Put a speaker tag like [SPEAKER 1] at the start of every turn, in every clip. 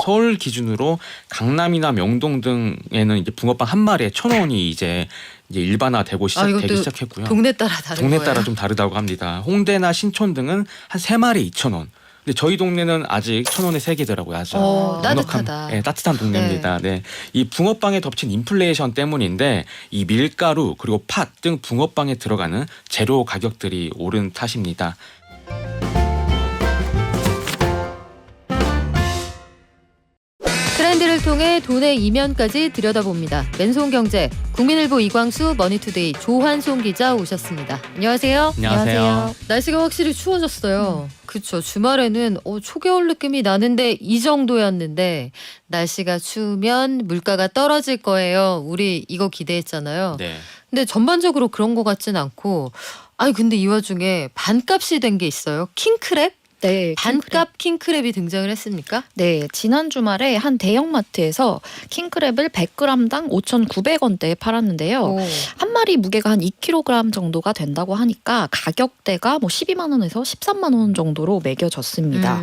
[SPEAKER 1] 서울 기준으로 강남이나 명동 등에는 이제 붕어빵 한 마리에 1,000원이 이제 일반화되고 되기 시작했고요.
[SPEAKER 2] 동네 따라 다른
[SPEAKER 1] 동네
[SPEAKER 2] 거예요?
[SPEAKER 1] 따라 좀 다르다고 합니다. 홍대나 신촌 등은 한 3마리에 2,000원. 근데 저희 동네는 아직 1,000원에 3개더라고요. 아주
[SPEAKER 2] 따뜻하다.
[SPEAKER 1] 네, 따뜻한 동네입니다. 네. 이 붕어빵에 덮친 인플레이션 때문인데 이 밀가루 그리고 팥 등 붕어빵에 들어가는 재료 가격들이 오른 탓입니다.
[SPEAKER 2] 트렌드를 통해 돈의 이면까지 들여다봅니다. 맨손경제 국민일보 이광수, 머니투데이 조환송 기자 오셨습니다. 안녕하세요.
[SPEAKER 1] 안녕하세요.
[SPEAKER 2] 날씨가 확실히 추워졌어요. 그렇죠. 주말에는 초겨울 느낌이 나는데 이 정도였는데 날씨가 추우면 물가가 떨어질 거예요. 우리 이거 기대했잖아요.
[SPEAKER 1] 네.
[SPEAKER 2] 근데 전반적으로 그런 것 같진 않고 근데 이 와중에 반값이 된 게 있어요. 킹크랩?
[SPEAKER 3] 네,
[SPEAKER 2] 반값 킹크랩이 등장을 했습니까?
[SPEAKER 3] 네, 지난 주말에 한 대형마트에서 킹크랩을 100g당 5,900원대에 팔았는데요. 한 마리 무게가 한 2kg 정도가 된다고 하니까 가격대가 12만 원에서 13만 원 정도로 매겨졌습니다.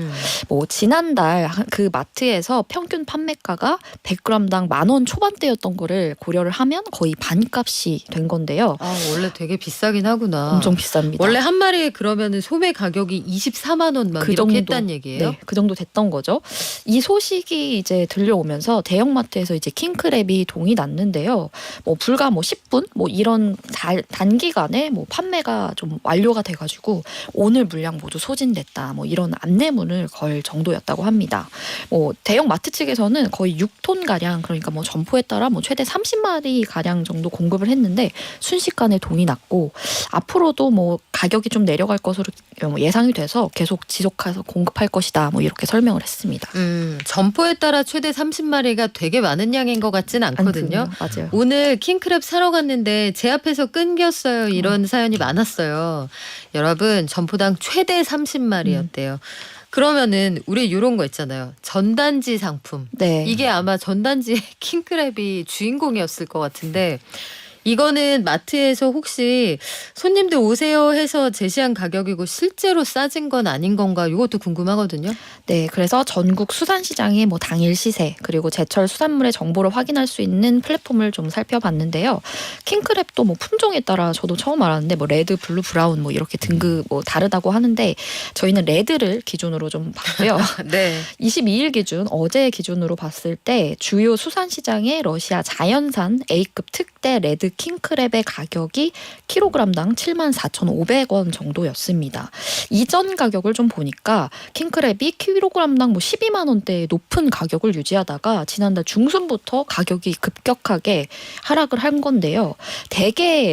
[SPEAKER 3] 지난달 그 마트에서 평균 판매가가 100g당 10,000원 초반대였던 거를 고려를 하면 거의 반값이 된 건데요.
[SPEAKER 2] 원래 되게 비싸긴 하구나.
[SPEAKER 3] 엄청 비쌉니다.
[SPEAKER 2] 원래 한 마리에 그러면은 소매 가격이 24만 원 막 이렇게 했단 얘기예요?
[SPEAKER 3] 네, 그 정도 됐던 거죠. 이 소식이 이제 들려오면서 대형마트에서 이제 킹크랩이 동이 났는데요. 불과 10분 이런 단기간에 판매가 좀 완료가 돼가지고 오늘 물량 모두 소진됐다. 이런 안내문을 걸 정도였다고 합니다. 대형 마트 측에서는 거의 6톤 가량, 그러니까 점포에 따라 최대 30마리 가량 정도 공급을 했는데 순식간에 동이 났고 앞으로도 가격이 좀 내려갈 것으로 예상이 돼서 계속 지속해서 공급할 것이다. 이렇게 설명을 했습니다.
[SPEAKER 2] 점포에 따라 최대 30마리가 되게 많은 양인 것 같진 않거든요.
[SPEAKER 3] 맞아요.
[SPEAKER 2] 오늘 킹크랩 사러 갔는데 제 앞에서 끊겼어요. 이런 사연이 많았어요. 여러분, 점포당 최대 30마리였대요. 그러면은 우리 이런 거 있잖아요. 전단지 상품.
[SPEAKER 3] 네.
[SPEAKER 2] 이게 아마 전단지의 킹크랩이 주인공이었을 것 같은데 이거는 마트에서 혹시 손님들 오세요 해서 제시한 가격이고 실제로 싸진 건 아닌 건가? 이것도 궁금하거든요.
[SPEAKER 3] 네, 그래서 전국 수산시장의 당일 시세 그리고 제철 수산물의 정보를 확인할 수 있는 플랫폼을 좀 살펴봤는데요. 킹크랩도 품종에 따라 저도 처음 알았는데 레드, 블루, 브라운 이렇게 등급 다르다고 하는데 저희는 레드를 기준으로 좀 봤고요.
[SPEAKER 2] 네.
[SPEAKER 3] 22일 기준 어제 기준으로 봤을 때 주요 수산시장의 러시아 자연산 A급 특대 레드 킹크랩의 가격이 킬로그램당 74,500원 정도였습니다. 이전 가격을 좀 보니까 킹크랩이 킬로그램당 12만 원대의 높은 가격을 유지하다가 지난달 중순부터 가격이 급격하게 하락을 한 건데요.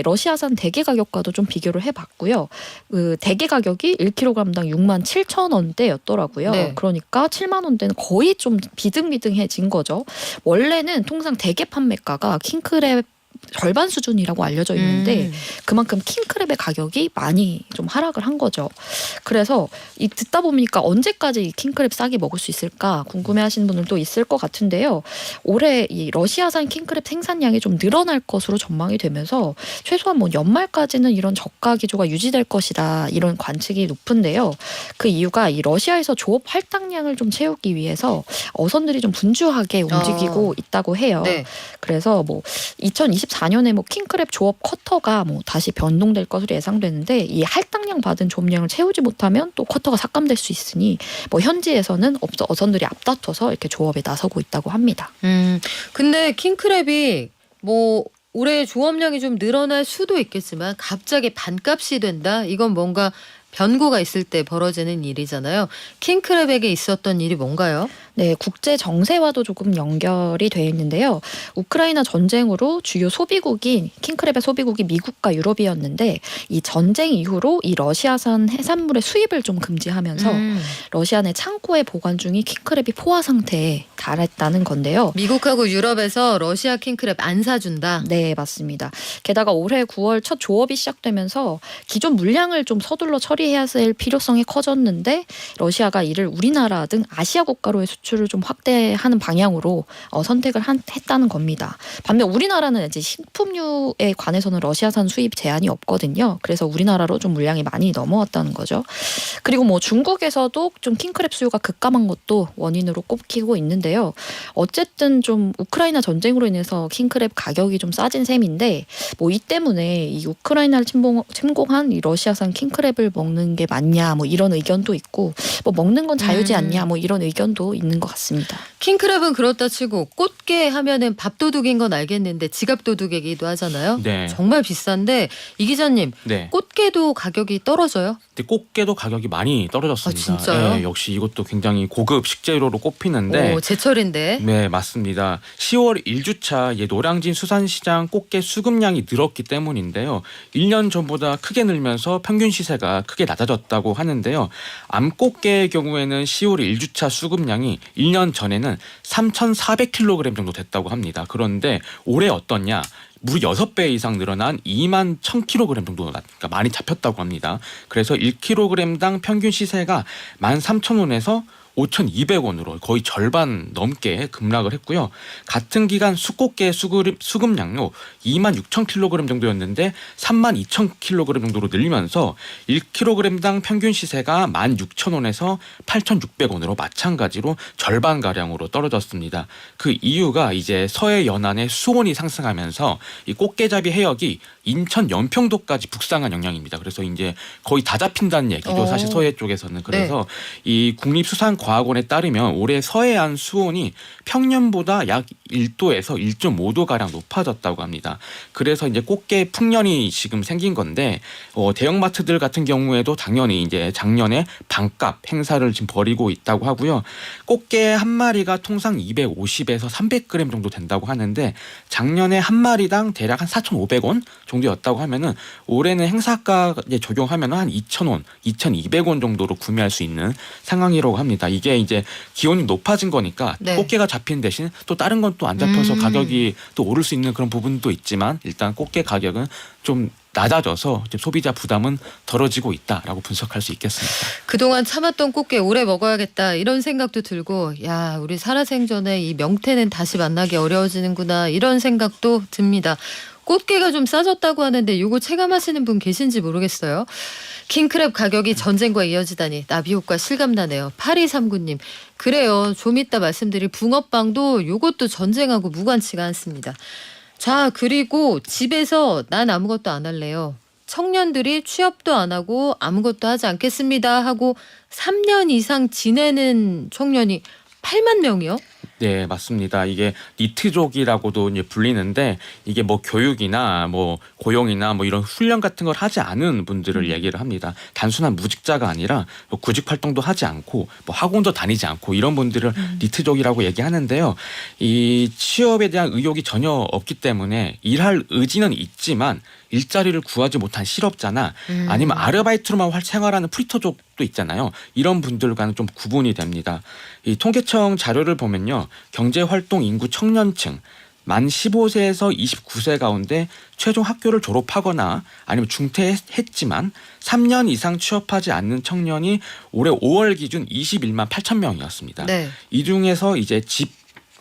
[SPEAKER 3] 러시아산 대게 가격과도 좀 비교를 해봤고요. 그 대게 가격이 1kg당 67,000원대였더라고요.
[SPEAKER 2] 네.
[SPEAKER 3] 그러니까 7만 원대는 거의 좀 비등비등해진 거죠. 원래는 통상 대게 판매가가 킹크랩 절반 수준이라고 알려져 있는데 그만큼 킹크랩의 가격이 많이 좀 하락을 한 거죠. 그래서 듣다 보니까 언제까지 이 킹크랩 싸게 먹을 수 있을까 궁금해하시는 분들도 있을 것 같은데요. 올해 이 러시아산 킹크랩 생산량이 좀 늘어날 것으로 전망이 되면서 최소한 연말까지는 이런 저가 기조가 유지될 것이다 이런 관측이 높은데요. 그 이유가 이 러시아에서 조업 할당량을 좀 채우기 위해서 어선들이 좀 분주하게 움직이고 있다고 해요.
[SPEAKER 2] 네.
[SPEAKER 3] 그래서 2024년에 킹크랩 조업 쿼터가 다시 변동될 것으로 예상되는데 이 할당량 받은 조업량을 채우지 못하면 또 쿼터가 삭감될 수 있으니 현지에서는 어선들이 앞다퉈서 이렇게 조업에 나서고 있다고 합니다.
[SPEAKER 2] 근데 킹크랩이 올해 조업량이 좀 늘어날 수도 있겠지만 갑자기 반값이 된다? 이건 뭔가 변고가 있을 때 벌어지는 일이잖아요. 킹크랩에게 있었던 일이 뭔가요?
[SPEAKER 3] 네, 국제 정세와도 조금 연결이 돼 있는데요. 우크라이나 전쟁으로 주요 소비국인 킹크랩의 소비국이 미국과 유럽이었는데 이 전쟁 이후로 이 러시아산 해산물의 수입을 좀 금지하면서 러시아 내 창고에 보관 중인 킹크랩이 포화 상태에 달했다는 건데요.
[SPEAKER 2] 미국하고 유럽에서 러시아 킹크랩 안 사준다?
[SPEAKER 3] 네, 맞습니다. 게다가 올해 9월 첫 조업이 시작되면서 기존 물량을 좀 서둘러 처리해야 할 필요성이 커졌는데 러시아가 이를 우리나라 등 아시아 국가로의 수출을 좀 확대하는 방향으로 선택을 했다는 겁니다. 반면 우리나라는 이제 식품류에 관해서는 러시아산 수입 제한이 없거든요. 그래서 우리나라로 좀 물량이 많이 넘어왔다는 거죠. 그리고 중국에서도 좀 킹크랩 수요가 급감한 것도 원인으로 꼽히고 있는데요. 있는데요. 어쨌든 좀 우크라이나 전쟁으로 인해서 킹크랩 가격이 좀 싸진 셈인데 뭐 이 때문에 이 우크라이나를 침공한 이 러시아산 킹크랩을 먹는 게 맞냐 뭐 이런 의견도 있고 뭐 먹는 건 자유지 않냐 뭐 이런 의견도 있는 것 같습니다.
[SPEAKER 2] 킹크랩은 그렇다 치고 꽃게 하면은 밥도둑인 건 알겠는데 지갑도둑이기도 하잖아요.
[SPEAKER 1] 네.
[SPEAKER 2] 정말 비싼데 이 기자님
[SPEAKER 1] 네.
[SPEAKER 2] 꽃게도 가격이 떨어져요?
[SPEAKER 1] 근데 꽃게도 가격이 많이 떨어졌습니다.
[SPEAKER 2] 아, 진짜요?
[SPEAKER 1] 예, 역시 이것도 굉장히 고급 식재료로 꼽히는데
[SPEAKER 2] 오, 제철인데.
[SPEAKER 1] 네, 맞습니다. 10월 1주차 노량진 수산시장 꽃게 수급량이 늘었기 때문인데요. 1년 전보다 크게 늘면서 평균 시세가 크게 낮아졌다고 하는데요. 암꽃게의 경우에는 10월 1주차 수급량이 1년 전에는 3,400kg 정도 됐다고 합니다. 그런데 올해 어떻냐? 무려 6배 이상 늘어난 2만 1,000kg 정도 그러니까 많이 잡혔다고 합니다. 그래서 1kg당 평균 시세가 13,000원에서 5,200원으로 거의 절반 넘게 급락을 했고요. 같은 기간 수꽃게 수급량도 26,000kg 정도였는데 32,000kg 정도로 늘리면서 1kg당 평균 시세가 16,000원에서 8,600원으로 마찬가지로 절반가량으로 떨어졌습니다. 그 이유가 이제 서해 연안의 수온이 상승하면서 이 꽃게잡이 해역이 인천 연평도까지 북상한 영향입니다. 그래서 이제 거의 다 잡힌다는 얘기죠. 사실 서해 쪽에서는. 그래서 이 국립수산과학원에 따르면 올해 서해안 수온이 평년보다 약 1도에서 1.5도 가량 높아졌다고 합니다. 그래서 이제 꽃게 풍년이 지금 생긴 건데 대형마트들 같은 경우에도 당연히 이제 작년에 반값 행사를 지금 벌이고 있다고 하고요. 꽃게 한 마리가 통상 250에서 300g 정도 된다고 하는데 작년에 한 마리당 대략 한 4,500원 정도였다고 하면은 올해는 행사가 적용하면 한 2,000원, 2,200원 정도로 구매할 수 있는 상황이라고 합니다. 이게 이제 기온이 높아진 거니까
[SPEAKER 2] 네.
[SPEAKER 1] 꽃게가 잡힌 대신 또 다른 건 또 안 잡혀서 가격이 또 오를 수 있는 그런 부분도 있지만 일단 꽃게 가격은 좀 낮아져서 소비자 부담은 덜어지고 있다라고 분석할 수 있겠습니다.
[SPEAKER 2] 그동안 참았던 꽃게 오래 먹어야겠다 이런 생각도 들고 야 우리 살아생전에 이 명태는 다시 만나기 어려워지는구나 이런 생각도 듭니다. 꽃게가 좀 싸졌다고 하는데 이거 체감하시는 분 계신지 모르겠어요. 킹크랩 가격이 전쟁과 이어지다니 나비 효과 실감나네요. 8239님. 그래요. 좀 이따 말씀드릴 붕어빵도 이것도 전쟁하고 무관치가 않습니다. 자 그리고 집에서 난 아무것도 안 할래요. 청년들이 취업도 안 하고 아무것도 하지 않겠습니다 하고 3년 이상 지내는 청년이 8만 명이요?
[SPEAKER 1] 네, 맞습니다. 이게 니트족이라고도 이제 불리는데 이게 뭐 교육이나 뭐 고용이나 뭐 이런 훈련 같은 걸 하지 않은 분들을 얘기를 합니다. 단순한 무직자가 아니라 뭐 구직 활동도 하지 않고 뭐 학원도 다니지 않고 이런 분들을 니트족이라고 얘기하는데요. 이 취업에 대한 의욕이 전혀 없기 때문에 일할 의지는 있지만 일자리를 구하지 못한 실업자나 아니면 아르바이트로만 생활하는 프리터족도 있잖아요. 이런 분들과는 좀 구분이 됩니다. 이 통계청 자료를 보면요. 경제활동 인구 청년층 만 15세에서 29세 가운데 최종 학교를 졸업하거나 아니면 중퇴했지만 3년 이상 취업하지 않는 청년이 올해 5월 기준 21만 8천 명이었습니다.
[SPEAKER 2] 네.
[SPEAKER 1] 이 중에서 이제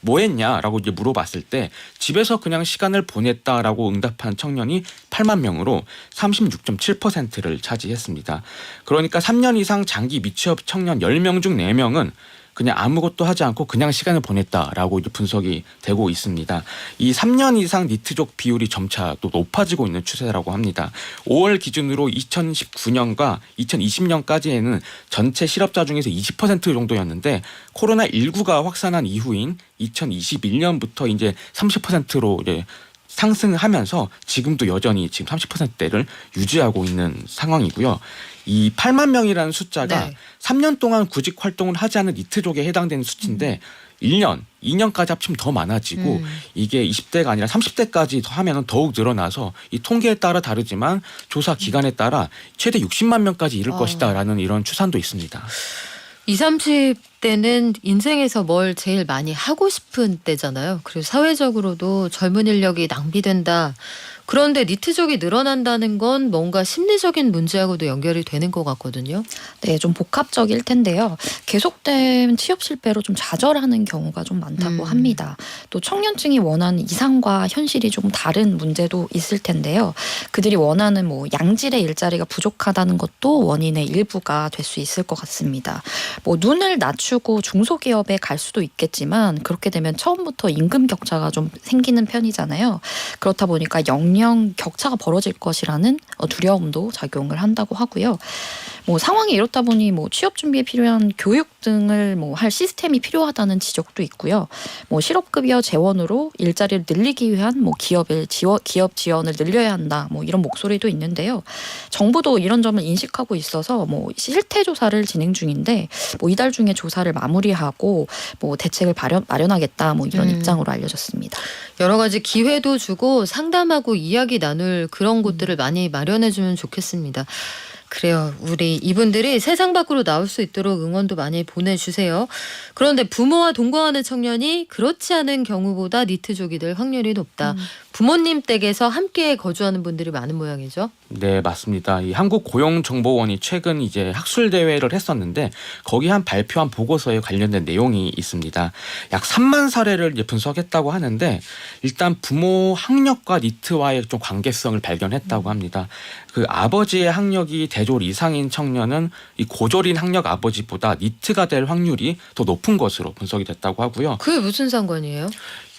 [SPEAKER 1] 뭐 했냐라고 이제 물어봤을 때 집에서 그냥 시간을 보냈다라고 응답한 청년이 8만 명으로 36.7%를 차지했습니다. 그러니까 3년 이상 장기 미취업 청년 10명 중 4명은 그냥 아무것도 하지 않고 그냥 시간을 보냈다라고 이제 분석이 되고 있습니다. 이 3년 이상 니트족 비율이 점차 또 높아지고 있는 추세라고 합니다. 5월 기준으로 2019년과 2020년까지에는 전체 실업자 중에서 20% 정도였는데 코로나19가 확산한 이후인 2021년부터 이제 30%로 이제 상승하면서 지금도 여전히 지금 30%대를 유지하고 있는 상황이고요. 이 8만 명이라는 숫자가
[SPEAKER 2] 네.
[SPEAKER 1] 3년 동안 구직 활동을 하지 않은 니트족에 해당되는 수치인데 1년, 2년까지 합치면 더 많아지고 이게 20대가 아니라 30대까지 더 하면 더욱 늘어나서 이 통계에 따라 다르지만 조사 기간에 따라 최대 60만 명까지 이를 것이다라는 이런 추산도 있습니다.
[SPEAKER 2] 20, 30대는 인생에서 뭘 제일 많이 하고 싶은 때잖아요. 그리고 사회적으로도 젊은 인력이 낭비된다. 그런데 니트족이 늘어난다는 건 뭔가 심리적인 문제하고도 연결이 되는 것 같거든요.
[SPEAKER 3] 네, 좀 복합적일 텐데요. 계속된 취업 실패로 좀 좌절하는 경우가 좀 많다고 합니다. 또 청년층이 원하는 이상과 현실이 조금 다른 문제도 있을 텐데요. 그들이 원하는 뭐 양질의 일자리가 부족하다는 것도 원인의 일부가 될 수 있을 것 같습니다. 뭐 눈을 낮추고 중소기업에 갈 수도 있겠지만 그렇게 되면 처음부터 임금 격차가 좀 생기는 편이잖아요. 그렇다 보니까 영영 격차가 벌어질 것이라는 두려움도 작용을 한다고 하고요. 뭐 상황이 이렇다 보니 뭐 취업 준비에 필요한 교육 등을 뭐 할 시스템이 필요하다는 지적도 있고요. 뭐 실업급여 재원으로 일자리를 늘리기 위한 뭐 기업 지원을 늘려야 한다. 뭐 이런 목소리도 있는데요. 정부도 이런 점을 인식하고 있어서 뭐 실태 조사를 진행 중인데 뭐 이달 중에 조사를 마무리하고 뭐 대책을 마련하겠다. 뭐 이런 입장으로 알려졌습니다.
[SPEAKER 2] 여러 가지 기회도 주고 상담하고 이야기 나눌 그런 곳들을 많이 마련해주면 좋겠습니다. 그래요. 우리 이분들이 세상 밖으로 나올 수 있도록 응원도 많이 보내주세요. 그런데 부모와 동거하는 청년이 그렇지 않은 경우보다 니트족이 될 확률이 높다. 부모님 댁에서 함께 거주하는 분들이 많은 모양이죠.
[SPEAKER 1] 네, 맞습니다. 이 한국고용정보원이 최근 이제 학술 대회를 했었는데 거기 발표한 보고서에 관련된 내용이 있습니다. 약 3만 사례를 이제 분석했다고 하는데 일단 부모 학력과 니트와의 좀 관계성을 발견했다고 합니다. 그 아버지의 학력이 대졸 이상인 청년은 이 고졸인 학력 아버지보다 니트가 될 확률이 더 높은 것으로 분석이 됐다고 하고요.
[SPEAKER 2] 그게 무슨 상관이에요?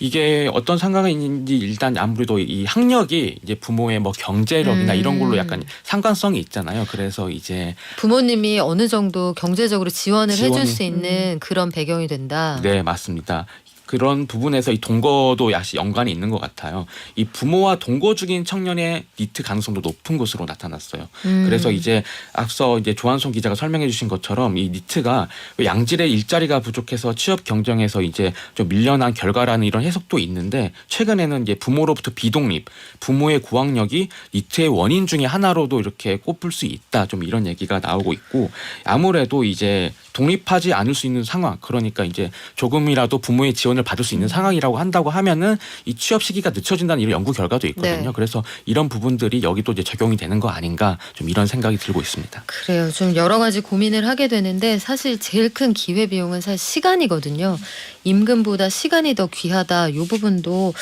[SPEAKER 1] 이게 어떤 상관이 있는지 일단 아무래도 이 학력이 이제 부모의 뭐 경제력이나 이런 걸로 약간 상관성이 있잖아요. 그래서 이제
[SPEAKER 2] 부모님이 어느 정도 경제적으로 지원을 해줄 수 있는 그런 배경이 된다.
[SPEAKER 1] 네, 맞습니다. 그런 부분에서 이 동거도 역시 연관이 있는 것 같아요. 이 부모와 동거 중인 청년의 니트 가능성도 높은 것으로 나타났어요. 그래서 이제 앞서 이제 조한son 기자가 설명해 주신 것처럼 이 니트가 양질의 일자리가 부족해서 취업 경쟁에서 이제 좀 밀려난 결과라는 이런 해석도 있는데 최근에는 이제 부모로부터 비독립, 부모의 고학력이 니트의 원인 중에 하나로도 이렇게 꼽을 수 있다. 좀 이런 얘기가 나오고 있고 아무래도 이제 독립하지 않을 수 있는 상황, 그러니까 이제 조금이라도 부모의 지원을 받을 수 있는 상황이라고 한다고 하면은 이 취업 시기가 늦춰진다는 이런 연구 결과도 있거든요.
[SPEAKER 2] 네.
[SPEAKER 1] 그래서 이런 부분들이 여기도 이제 적용이 되는 거 아닌가 좀 이런 생각이 들고 있습니다.
[SPEAKER 2] 그래요. 좀 여러 가지 고민을 하게 되는데 사실 제일 큰 기회 비용은 사실 시간이거든요. 임금보다 시간이 더 귀하다. 이 부분도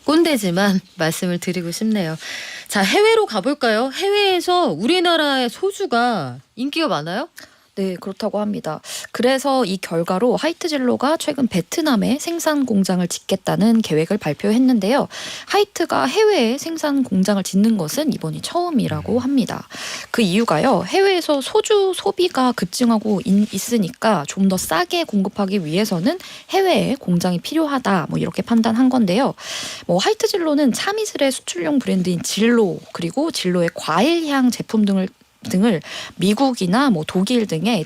[SPEAKER 2] 꼰대지만 말씀을 드리고 싶네요. 자, 해외로 가볼까요? 해외에서 우리나라의 소주가 인기가 많아요?
[SPEAKER 3] 네, 그렇다고 합니다. 그래서 이 결과로 하이트진로가 최근 베트남에 생산 공장을 짓겠다는 계획을 발표했는데요. 하이트가 해외에 생산 공장을 짓는 것은 이번이 처음이라고 합니다. 그 이유가요. 해외에서 소주 소비가 급증하고 있으니까 좀 더 싸게 공급하기 위해서는 해외에 공장이 필요하다. 뭐 이렇게 판단한 건데요. 뭐 하이트진로는 참이슬의 수출용 브랜드인 진로 그리고 진로의 과일향 제품 등을 미국이나 뭐 독일 등의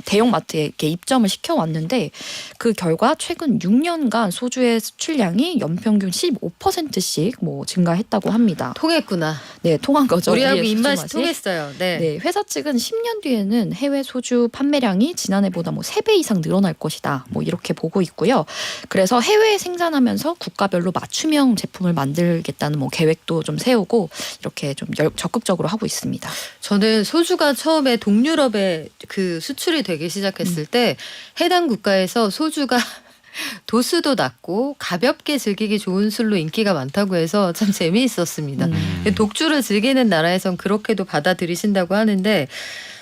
[SPEAKER 3] 대형마트에 이렇게 입점을 시켜왔는데 그 결과 최근 6년간 소주의 수출량이 연평균 15%씩 뭐 증가했다고 합니다.
[SPEAKER 2] 통했구나.
[SPEAKER 3] 네, 통한 거죠.
[SPEAKER 2] 우리하고
[SPEAKER 3] 우리의
[SPEAKER 2] 입맛이
[SPEAKER 3] 소주 맛이.
[SPEAKER 2] 통했어요. 네.
[SPEAKER 3] 네, 회사 측은 10년 뒤에는 해외 소주 판매량이 지난해보다 뭐 3배 이상 늘어날 것이다. 뭐 이렇게 보고 있고요. 그래서 해외에 생산하면서 국가별로 맞춤형 제품을 만들겠다는 뭐 계획도 좀 세우고 이렇게 좀 적극적으로 하고 있습니다.
[SPEAKER 2] 저는 소주가 처음에 동유럽에 그 수출이 되기 시작했을 때 해당 국가에서 소주가 도수도 낮고 가볍게 즐기기 좋은 술로 인기가 많다고 해서 참 재미있었습니다. 독주를 즐기는 나라에선 그렇게도 받아들이신다고 하는데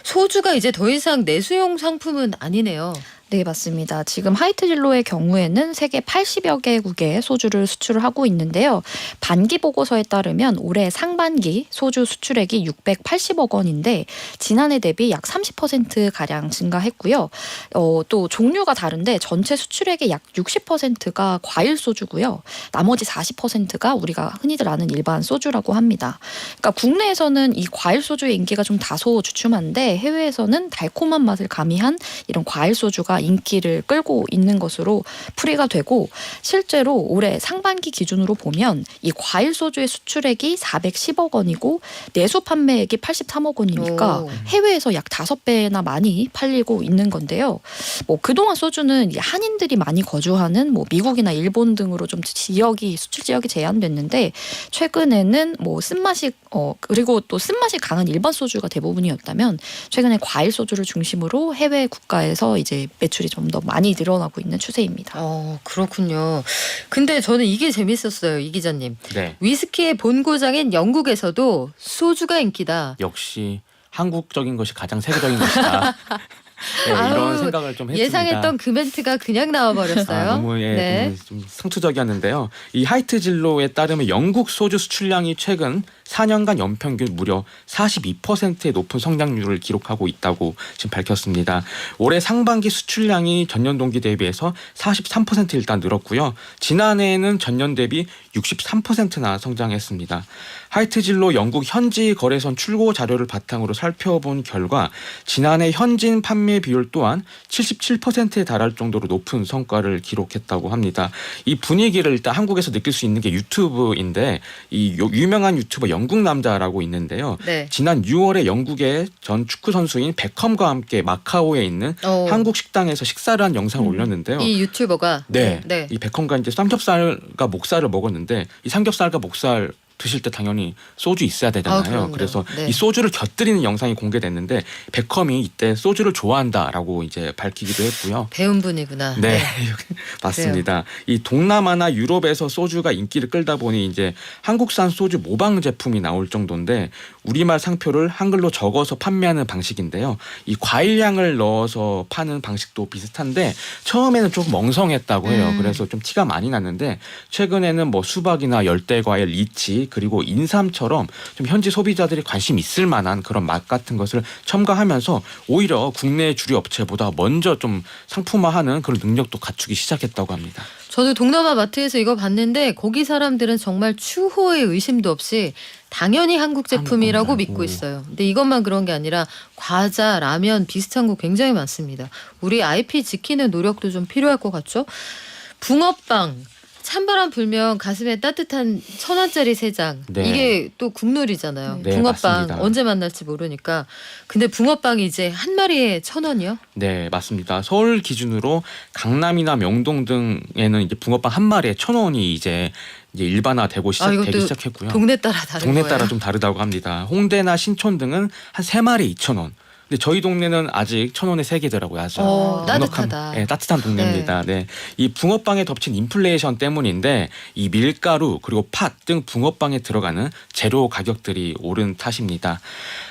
[SPEAKER 2] 소주가 이제 더 이상 내수용 상품은 아니네요.
[SPEAKER 3] 네, 맞습니다. 지금 하이트진로의 경우에는 세계 80여 개국에 소주를 수출을 하고 있는데요. 반기 보고서에 따르면 올해 상반기 소주 수출액이 680억 원인데 지난해 대비 약 30%가량 증가했고요. 또 종류가 다른데 전체 수출액의 약 60%가 과일 소주고요. 나머지 40%가 우리가 흔히들 아는 일반 소주라고 합니다. 그러니까 국내에서는 이 과일 소주의 인기가 좀 다소 주춤한데 해외에서는 달콤한 맛을 가미한 이런 과일 소주가 인기를 끌고 있는 것으로 풀이가 되고 실제로 올해 상반기 기준으로 보면 이 과일 소주의 수출액이 410억 원이고 내수 판매액이 83억 원이니까
[SPEAKER 2] 오.
[SPEAKER 3] 해외에서 약 5배나 많이 팔리고 있는 건데요. 뭐 그동안 소주는 이 한인들이 많이 거주하는 뭐 미국이나 일본 등으로 좀 지역이 수출 지역이 제한됐는데 최근에는 뭐 쓴맛이 그리고 또 쓴맛이 강한 일반 소주가 대부분이었다면 최근에 과일 소주를 중심으로 해외 국가에서 이제 매출이 좀 더 많이 늘어나고 있는 추세입니다.
[SPEAKER 2] 그렇군요. 근데 저는 이게 재밌었어요, 이 기자님.
[SPEAKER 1] 네.
[SPEAKER 2] 위스키의 본고장인 영국에서도 소주가 인기다.
[SPEAKER 1] 역시 한국적인 것이 가장 세계적인 것이다. 네,
[SPEAKER 2] 아우,
[SPEAKER 1] 이런 생각을 좀 했습니다.
[SPEAKER 2] 예상했던 그 멘트가 그냥 나와버렸어요.
[SPEAKER 1] 너무
[SPEAKER 2] 네.
[SPEAKER 1] 좀 상투적이었는데요. 이 하이트 진로에 따르면 영국 소주 수출량이 최근 4년간 연평균 무려 42%의 높은 성장률을 기록하고 있다고 지금 밝혔습니다. 올해 상반기 수출량이 전년 동기 대비해서 43% 일단 늘었고요. 지난해에는 전년 대비 63%나 성장했습니다. 하이트 진로 영국 현지 거래선 출고 자료를 바탕으로 살펴본 결과 지난해 현진 판매 비율 또한 77%에 달할 정도로 높은 성과를 기록했다고 합니다. 이 분위기를 일단 한국에서 느낄 수 있는 게 유튜브인데 이 유명한 유튜버 영국 남자라고 있는데요.
[SPEAKER 2] 네.
[SPEAKER 1] 지난 6월에 영국의 전 축구 선수인 베컴과 함께 마카오에 있는 한국 식당에서 식사를 한 영상을 올렸는데요.
[SPEAKER 2] 이 유튜버가
[SPEAKER 1] 네. 이 베컴과 이제 삼겹살과 목살을 먹었는데 이 삼겹살과 목살 드실 때 당연히 소주 있어야 되잖아요.
[SPEAKER 2] 그럼요.
[SPEAKER 1] 그래서
[SPEAKER 2] 네.
[SPEAKER 1] 이 소주를 곁들이는 영상이 공개됐는데 베컴이 이때 소주를 좋아한다라고 이제 밝히기도 했고요.
[SPEAKER 2] 배운 분이구나.
[SPEAKER 1] 네, 맞습니다. 이 동남아나 유럽에서 소주가 인기를 끌다 보니 이제 한국산 소주 모방 제품이 나올 정도인데 우리말 상표를 한글로 적어서 판매하는 방식인데요. 이 과일향을 넣어서 파는 방식도 비슷한데 처음에는 조금 멍성했다고 해요. 그래서 좀 티가 많이 났는데 최근에는 뭐 수박이나 열대과일, 리치 그리고 인삼처럼 좀 현지 소비자들이 관심 있을 만한 그런 맛 같은 것을 첨가하면서 오히려 국내 주류 업체보다 먼저 좀 상품화하는 그런 능력도 갖추기 시작했다고 합니다.
[SPEAKER 2] 저도 동남아 마트에서 이거 봤는데 거기 사람들은 정말 추호의 의심도 없이 당연히 한국 제품이라고
[SPEAKER 1] 한국
[SPEAKER 2] 믿고
[SPEAKER 1] 거라고.
[SPEAKER 2] 있어요. 근데 이것만 그런 게 아니라 과자, 라면 비슷한 거 굉장히 많습니다. 우리 IP 지키는 노력도 좀 필요할 것 같죠? 붕어빵. 찬바람 불면 가슴에 따뜻한 1,000원짜리 3장.
[SPEAKER 1] 네.
[SPEAKER 2] 이게 또 국룰이잖아요.
[SPEAKER 1] 네,
[SPEAKER 2] 붕어빵
[SPEAKER 1] 맞습니다.
[SPEAKER 2] 언제 만날지 모르니까. 근데 붕어빵이 이제 한 마리에 1,000원이요?
[SPEAKER 1] 네, 맞습니다. 서울 기준으로 강남이나 명동 등에는 이제 붕어빵 한 마리에 1,000원이 이제 일반화되고 되기
[SPEAKER 2] 이것도
[SPEAKER 1] 시작했고요.
[SPEAKER 2] 동네 따라 다른
[SPEAKER 1] 동네
[SPEAKER 2] 거예요.
[SPEAKER 1] 따라 좀 다르다고 합니다. 홍대나 신촌 등은 한 3마리 2,000원. 근데 저희 동네는 아직 1,000원에 3개더라고요. 아주
[SPEAKER 2] 따뜻하다.
[SPEAKER 1] 네, 따뜻한 동네입니다. 네. 이 붕어빵에 덮친 인플레이션 때문인데 이 밀가루 그리고 팥 등 붕어빵에 들어가는 재료 가격들이 오른 탓입니다.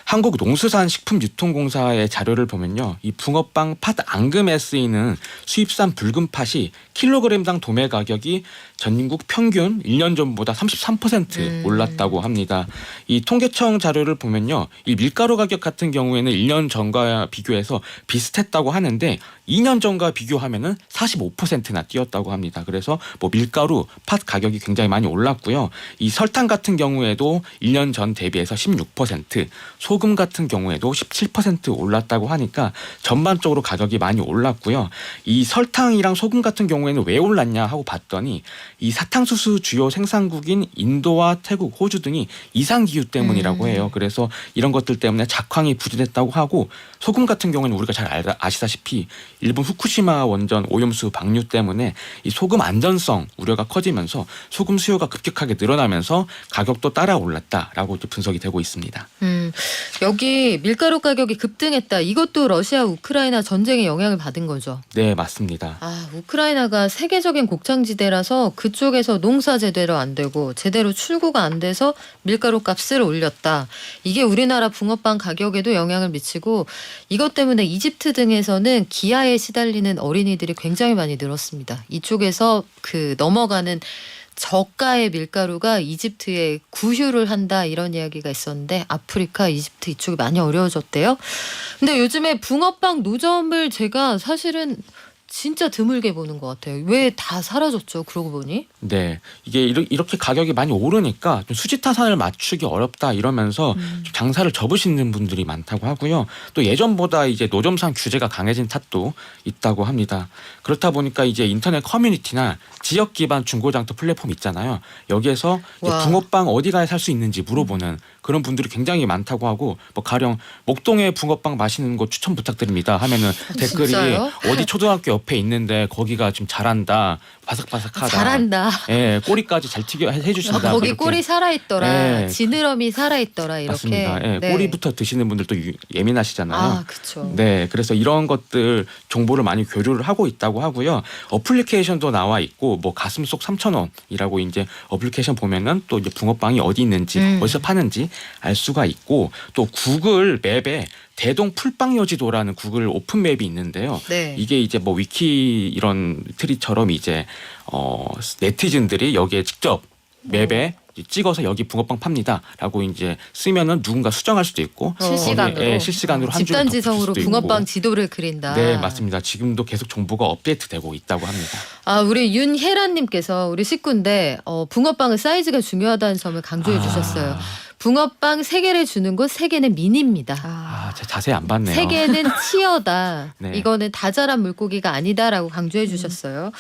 [SPEAKER 1] 한국농수산식품유통공사의 자료를 보면요. 이 붕어빵 팥 앙금에 쓰이는 수입산 붉은 팥이 킬로그램당 도매 가격이 전국 평균 1년 전보다 33% 올랐다고 합니다. 이 통계청 자료를 보면요. 이 밀가루 가격 같은 경우에는 1년 전과 비교해서 비슷했다고 하는데 2년 전과 비교하면은 45%나 뛰었다고 합니다. 그래서 뭐 밀가루, 팥 가격이 굉장히 많이 올랐고요. 이 설탕 같은 경우에도 1년 전 대비해서 16%, 소금 같은 경우에도 17% 올랐다고 하니까 전반적으로 가격이 많이 올랐고요. 이 설탕이랑 소금 같은 경우에는 왜 올랐냐 하고 봤더니 이 사탕수수 주요 생산국인 인도와 태국, 호주 등이 이상기후 때문이라고 해요. 그래서 이런 것들 때문에 작황이 부진했다고 하고 소금 같은 경우에는 우리가 잘 아시다시피 일본 후쿠시마 원전 오염수 방류 때문에 이 소금 안전성 우려가 커지면서 소금 수요가 급격하게 늘어나면서 가격도 따라 올랐다라고 분석이 되고 있습니다.
[SPEAKER 2] 여기 밀가루 가격이 급등했다. 이것도 러시아 우크라이나 전쟁의 영향을 받은 거죠.
[SPEAKER 1] 네, 맞습니다.
[SPEAKER 2] 우크라이나가 세계적인 곡창지대라서 그쪽에서 농사 제대로 안 되고 제대로 출고가 안 돼서 밀가루 값을 올렸다. 이게 우리나라 붕어빵 가격에도 영향을 미치고 이것 때문에 이집트 등에서는 기아에 시달리는 어린이들이 굉장히 많이 늘었습니다. 이쪽에서 그 넘어가는 저가의 밀가루가 이집트에 구휴를 한다 이런 이야기가 있었는데 아프리카, 이집트 이쪽이 많이 어려워졌대요. 근데 요즘에 붕어빵 노점을 제가 사실은 진짜 드물게 보는 것 같아요. 왜 다 사라졌죠? 그러고 보니.
[SPEAKER 1] 네, 이게 이렇게 가격이 많이 오르니까 좀 수지타산을 맞추기 어렵다 이러면서 좀 장사를 접으시는 분들이 많다고 하고요. 또 예전보다 이제 노점상 규제가 강해진 탓도 있다고 합니다. 그렇다 보니까 이제 인터넷 커뮤니티나 지역 기반 중고장터 플랫폼 있잖아요. 여기에서 이제
[SPEAKER 2] 와.
[SPEAKER 1] 붕어빵 어디 가야 살 수 있는지 물어보는 그런 분들이 굉장히 많다고 하고 뭐 가령 목동에 붕어빵 맛있는 곳 추천 부탁드립니다 하면은 댓글이
[SPEAKER 2] 진짜요?
[SPEAKER 1] 어디 초등학교 옆에 있는데 거기가 지금 잘한다 바삭바삭하다
[SPEAKER 2] 잘한다.
[SPEAKER 1] 예, 꼬리까지 잘 튀겨 해주신다.
[SPEAKER 2] 거기
[SPEAKER 1] 이렇게.
[SPEAKER 2] 꼬리 살아있더라.
[SPEAKER 1] 네.
[SPEAKER 2] 지느러미 살아있더라. 이렇게.
[SPEAKER 1] 맞습니다. 예,
[SPEAKER 2] 네.
[SPEAKER 1] 꼬리부터 드시는 분들도 예민하시잖아요.
[SPEAKER 2] 아, 그렇죠.
[SPEAKER 1] 네, 그래서 이런 것들 정보를 많이 교류를 하고 있다고 하고요. 어플리케이션도 나와 있고 뭐 가슴속 3,000원이라고 이제 어플리케이션 보면은 또 이제 붕어빵이 어디 있는지 어디서 파는지 알 수가 있고 또 구글 맵에 대동 풀빵 여지도라는 구글 오픈 맵이 있는데요.
[SPEAKER 2] 네.
[SPEAKER 1] 이게 이제 뭐 위키 이런 트리처럼 이제 네티즌들이 여기에 직접 맵에 찍어서 여기 붕어빵 팝니다라고 이제 쓰면은 누군가 수정할 수도 있고
[SPEAKER 3] 실시간으로.
[SPEAKER 1] 거기에, 실시간으로 한 줄을
[SPEAKER 2] 집단지성으로
[SPEAKER 1] 덧붙일 수도
[SPEAKER 2] 붕어빵
[SPEAKER 1] 있고.
[SPEAKER 2] 지도를 그린다.
[SPEAKER 1] 네, 맞습니다. 지금도 계속 정보가 업데이트되고 있다고 합니다.
[SPEAKER 2] 아, 우리 윤혜란님께서 우리 식구인데 붕어빵은 사이즈가 중요하다는 점을 강조해 주셨어요. 붕어빵 3개를 주는 곳 3개는 미니입니다.
[SPEAKER 1] 제가 자세히 안 봤네요.
[SPEAKER 2] 3개는 치어다.
[SPEAKER 1] 네.
[SPEAKER 2] 이거는 다 자란 물고기가 아니다라고 강조해 주셨어요.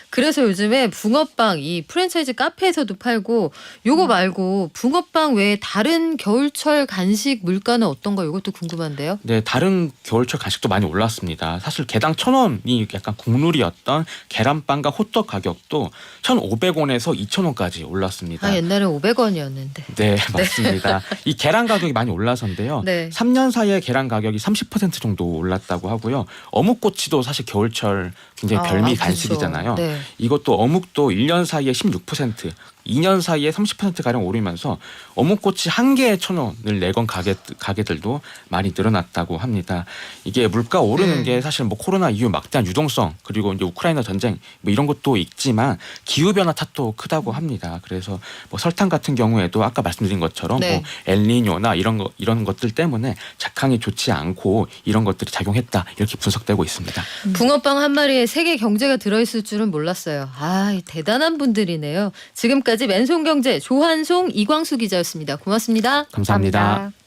[SPEAKER 2] 그래서 요즘에 붕어빵 이 프랜차이즈 카페에서도 팔고 요거 말고 붕어빵 외에 다른 겨울철 간식 물가는 어떤가 이것도 궁금한데요.
[SPEAKER 1] 네, 다른 겨울철 간식도 많이 올랐습니다. 사실 개당 1,000원이 약간 국룰이었던 계란빵과 호떡 가격도 1,500원에서 2,000원까지 올랐습니다.
[SPEAKER 2] 아, 옛날에 500원이었는데.
[SPEAKER 1] 네, 맞습니다. 이 계란 가격이 많이 올라서인데요.
[SPEAKER 2] 네.
[SPEAKER 1] 3년 사이에 계란 가격이 30% 정도 올랐다고 하고요. 어묵꼬치도 사실 겨울철 굉장히 별미
[SPEAKER 2] 그렇죠.
[SPEAKER 1] 간식이잖아요.
[SPEAKER 2] 네.
[SPEAKER 1] 이것도 어묵도 1년 사이에 16%, 2년 사이에 30%가량 오르면서 어묵꼬치 한 개에 1,000원을 내건 가게들도 많이 늘어났다고 합니다. 이게 물가 오르는 게 사실 뭐 코로나 이후 막대한 유동성 그리고 이제 우크라이나 전쟁 뭐 이런 것도 있지만 기후변화 탓도 크다고 합니다. 그래서 뭐 설탕 같은 경우에도 아까 말씀드린 것처럼
[SPEAKER 2] 네.
[SPEAKER 1] 뭐 엘니뇨나 이런 것들 때문에 작황이 좋지 않고 이런 것들이 작용했다 이렇게 분석되고 있습니다.
[SPEAKER 2] 붕어빵 한 마리에 세계 경제가 들어있을 줄은 몰랐어요. 아, 대단한 분들이네요. 지금까지 맨손경제 조한송 이광수 기자였습니다. 고맙습니다.
[SPEAKER 1] 감사합니다.
[SPEAKER 3] 감사합니다.